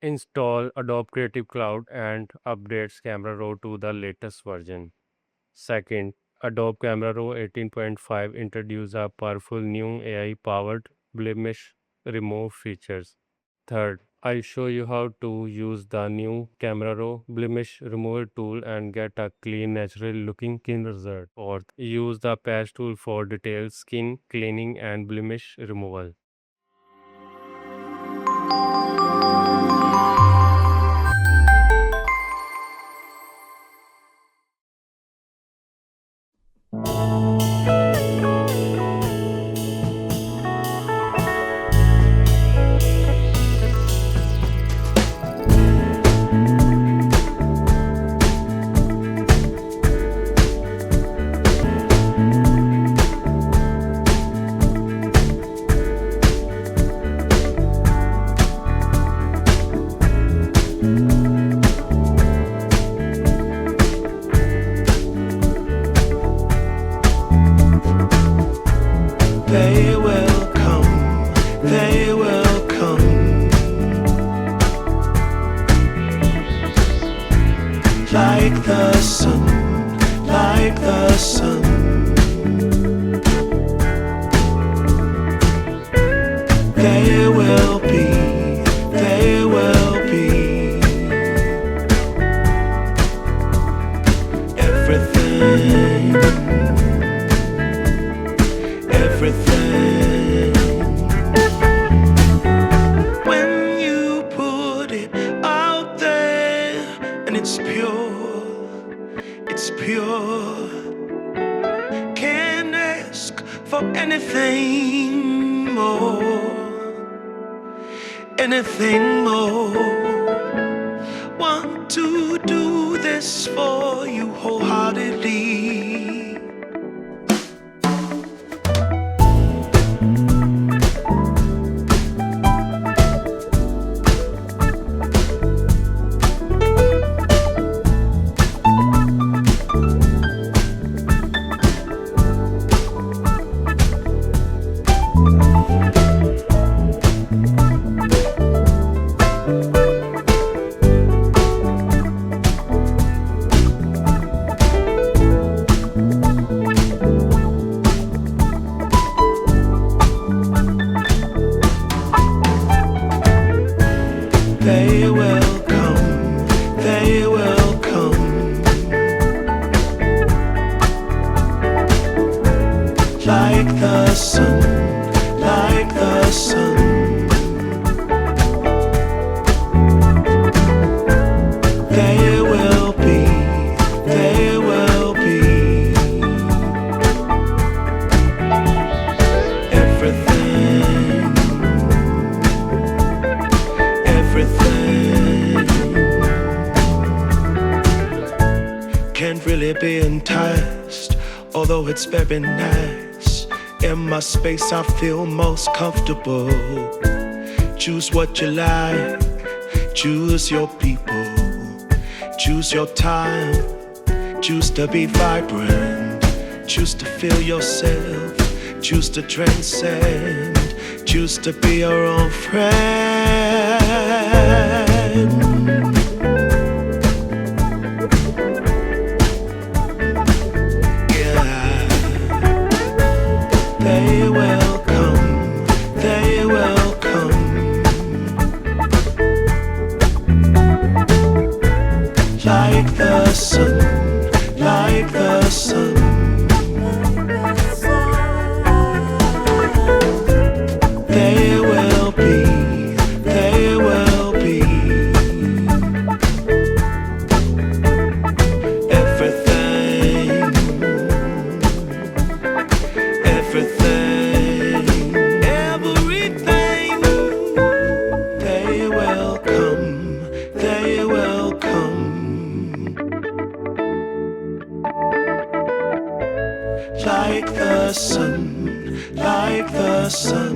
Install Adobe Creative Cloud and updates Camera Raw to the latest version. Second, Adobe Camera Raw 18.5 introduced a powerful new AI-powered Blemish Remove features. Third, I show you how to use the new Camera Raw Blemish Remover tool and get a clean, natural looking skin result. Fourth, use the patch tool for detailed skin cleaning and blemish removal. They will come, they will come, like the sun, like the sun. They will be, they will be everything, everything. When you put it out there and it's pure, can't ask for anything more, anything more. Want to do this for you wholeheartedly. They will come, they will come, like the sun, like the sun. They will be, they will be everything, everything. Can't really be enticed, although it's very nice. In my space I feel most comfortable. Choose what you like, choose your people, choose your time, choose to be vibrant, choose to feel yourself, choose to transcend, choose to be your own friend. They will come, they will come, like the sun, like the sun. They will be, they will be everything, everything, everything. They will come, they will come, like the sun, like the sun.